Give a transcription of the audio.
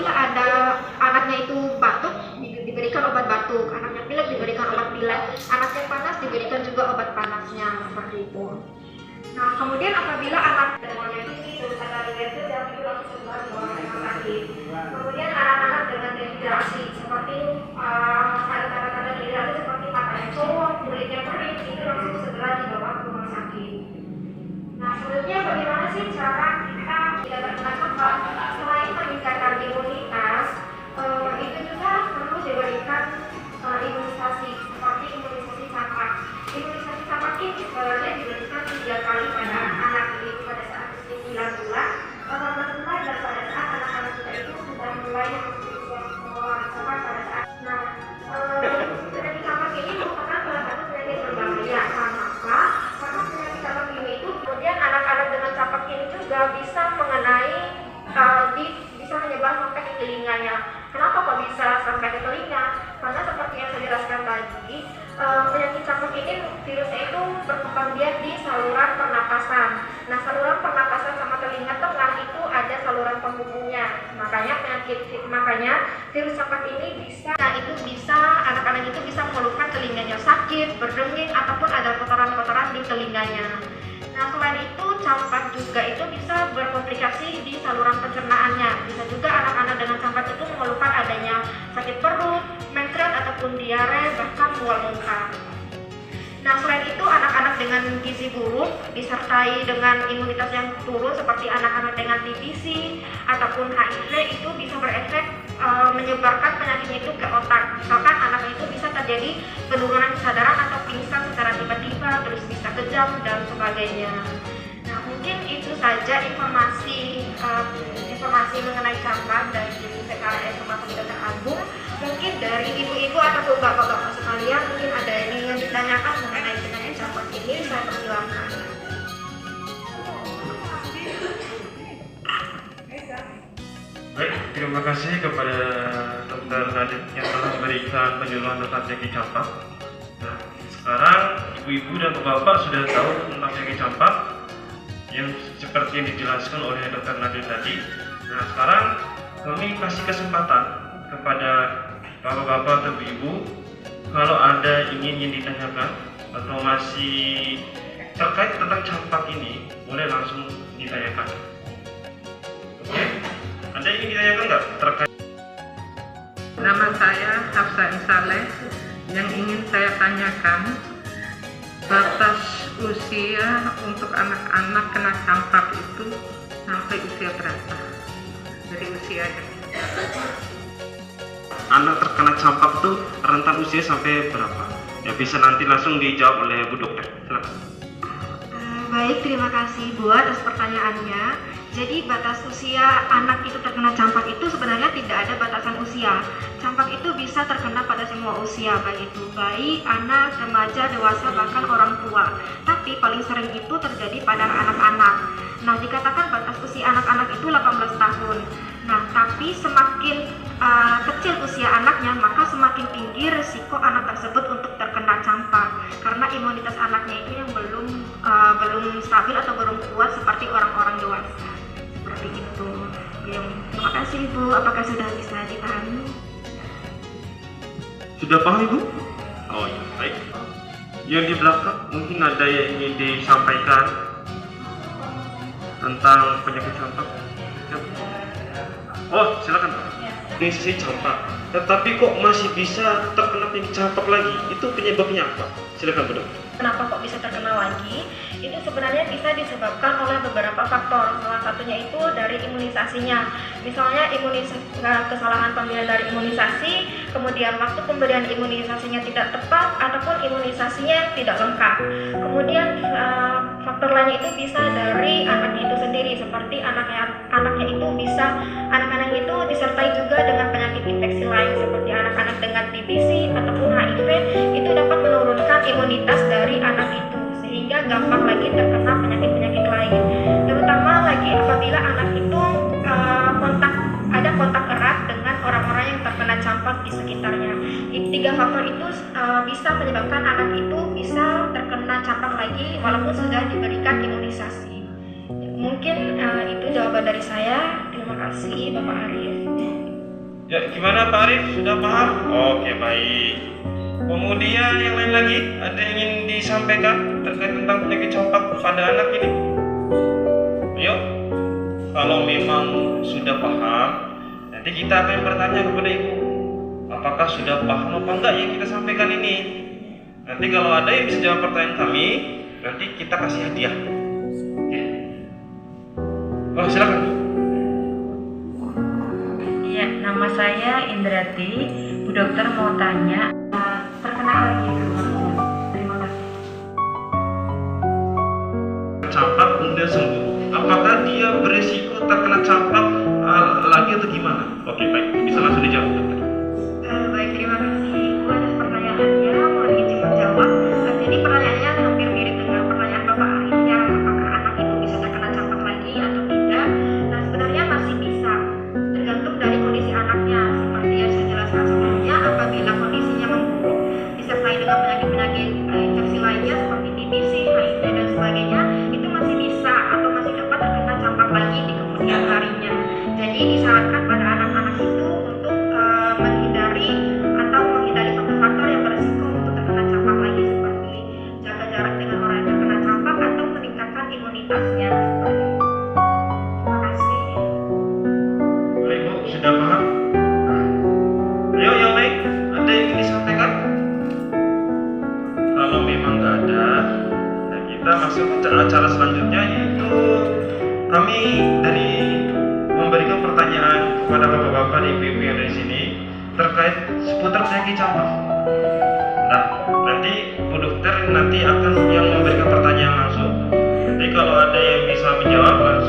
apabila ada anaknya itu batuk, diberikan obat batuk, anaknya pilek diberikan obat pilek, anaknya panas diberikan juga obat panasnya, seperti itu. Nah, kemudian apabila anak demamnya tinggi, terus ada diabetes yang itu langsung segera dibawa ke rumah sakit. Kemudian anak-anak dengan dehidrasi seperti ada tanda-tanda dehidrasi seperti matanya cowok, kulitnya kering, itu langsung segera dibawa ke rumah sakit. Nah, sebenarnya bagaimana sih cara kita tidak terkena campak? Selain meningkatkan imunitas, itu juga perlu diberikan imunisasi seperti imunisasi campak. Imunisasi campak ini sebenarnya diberikan 3 kali pada anak ini pada saat usia 9 bulan, 18 bulan, dan pada saat anak-anak kita itu sudah mulai memasuki usia sekolah pada saat. Nah, penyakit campak ini merupakan salah satu penyakit berbahaya. Kenapa? Karena penyakit campak ini itu kemudian anak-anak dengan campak ini juga bisa mengenai bisa menyebar sampai ke telinganya. Kenapa kok bisa sampai ke telinga? Karena seperti yang saya jelaskan tadi, penyakit campak ini virusnya itu berkembang biak di saluran pernapasan. Nah, saluran pernapasan sama telinga tengah itu ada saluran penghubungnya. Makanya virus campak ini bisa anak-anak itu bisa menyebabkan telinganya sakit, berdenging, ataupun ada kotoran-kotoran di telinganya. Nah, selain itu campak juga itu bisa berkomplikasi di saluran pencernaannya. Bisa juga anak-anak dengan campak itu mengeluhkan adanya sakit perut, menkret ataupun diare, bahkan mual muntah. Nah, selain itu anak-anak dengan gizi buruk disertai dengan imunitas yang turun seperti anak-anak dengan TBC ataupun HIV itu bisa berefek menyebarkan penyakitnya itu ke otak. Misalkan anak itu bisa terjadi penurunan kesadaran atau pingsan secara tiba-tiba, terus bisa kejang dan sebagainya. Nah, mungkin itu saja informasi mengenai campak dari PKRS Rumah Sakit Dr. Agung. Mungkin dari ibu-ibu ataupun bapak-bapak sekalian mungkin ada yang ditanyakan mengenai penyakit campak ini, saya persilakan. Baik, terima kasih kepada Dr. Nadine yang telah memberikan penyuluhan tentang penyakit campak. Nah, sekarang ibu-ibu dan bapak sudah tahu tentang penyakit campak yang seperti yang dijelaskan oleh Dr. Nadine tadi. Nah, sekarang kami kasih kesempatan kepada bapak-bapak atau ibu kalau ada yang ditanyakan atau masih terkait tentang campak ini, boleh langsung ditanyakan. Oke? Ada yang ingin ditanyakan nggak terkait? Nama saya Hafsa Insaleh. Yang ingin saya tanyakan, batas usia untuk anak-anak kena campak itu sampai usia berapa? Dari usianya. Anak terkena campak itu rentan usia sampai berapa? Ya, bisa nanti langsung dijawab oleh Bu Dokter. Silakan. Baik, terima kasih Bu atas pertanyaannya. Jadi batas usia anak itu terkena campak itu sebenarnya tidak ada batasan usia. Campak itu bisa terkena pada semua usia, baik itu bayi, anak, remaja, dewasa, bahkan orang tua. Tapi paling sering itu terjadi pada anak-anak. Nah, dikatakan batas usia anak-anak itu 18 tahun. Nah, tapi semakin kecil usia anaknya, maka semakin tinggi risiko anak tersebut untuk terkena campak. Karena imunitas anaknya itu yang belum stabil atau belum kuat seperti orang-orang dewasa. Seperti itu. Terima kasih Ibu. Apakah sudah bisa dipahami? Sudah paham Ibu? Oh iya, baik. Yang di belakang mungkin ada yang ingin disampaikan tentang penyakit campak. Oh, silakan Pak. Ini sisi campak. Tetapi kok masih bisa terkena penyakit campak lagi? Itu penyebabnya apa? Silakan Bu Dokter. Kenapa kok bisa terkena lagi? Itu sebenarnya bisa disebabkan oleh beberapa faktor. Salah satunya itu dari imunisasinya. Misalnya kesalahan pemberian dari imunisasi, kemudian waktu pemberian imunisasinya tidak tepat, ataupun imunisasinya tidak lengkap. Kemudian faktor lainnya itu bisa dari anaknya itu sendiri, seperti anak-anak itu disertai juga dengan penyakit infeksi lain seperti anak-anak dengan TBC ataupun HIV, itu dapat menurunkan imunitas dari anak itu sehingga gampang lagi terkena penyakit-penyakit lain. Terutama lagi apabila anak itu ada kontak erat dengan orang-orang yang terkena campak di sekitarnya. 3 faktor itu bisa menyebabkan anak itu bisa terkena campak lagi walaupun sudah diberikan imunisasi. Mungkin itu jawaban dari saya. Terima kasih Bapak Arif. Ya, gimana Pak Arif? Sudah paham? Oke, baik. Kemudian yang lain lagi, ada yang ingin disampaikan terkait tentang penyakit campak pada anak ini? Ayo, kalau memang sudah paham, nanti kita akan bertanya kepada ibu, apakah sudah paham apa enggak yang kita sampaikan ini. Nanti kalau ada yang bisa jawab pertanyaan kami, nanti kita kasih hadiah. Oke. Oh, silakan. Iya, nama saya Indrati. Bu dokter mau tanya, terkena lagi dulu. Terima kasih. Campak kemudian sembuh. Apakah dia beresiko terkena campak lagi atau gimana? Oke, baik. Bisa langsung dijawab, dokter. Baik, terima kasih Ibu atas pertanyaannya. Mohon izin menjawab. Jadi pertanyaannya hampir mirip dengan pertanyaan Bapak Arif ya, apakah anak itu bisa terkena campak lagi atau tidak? Nah, sebenarnya masih bisa, tergantung dari kondisi anaknya. Seperti yang saya jelaskan sebelumnya, apabila kondisinya memburuk disertai dengan penyakit-penyakit infeksi lainnya seperti TBC, HIV dan sebagainya, itu masih bisa atau masih dapat terkena campak lagi di kemudian harinya. Jadi disarankan pada anak-anak itu untuk menghindari faktor-faktor yang berisiko untuk terkena campak lagi, seperti jaga jarak dengan orang yang terkena campak atau meningkatkan imunitasnya. Terima kasih. Baik, Bu, sudah paham? Ayo, yang lain, ada yang ingin disampaikan? Kalau memang nggak ada, nah kita masuk ke acara selanjutnya, yaitu kami dari memberikan pertanyaan kepada bapak-bapak dan ibu-ibu yang ada di sini terkait seputar penyakit campak. Nah, nanti Bu Dokter nanti akan yang memberikan pertanyaan langsung. Jadi kalau ada yang bisa menjawab,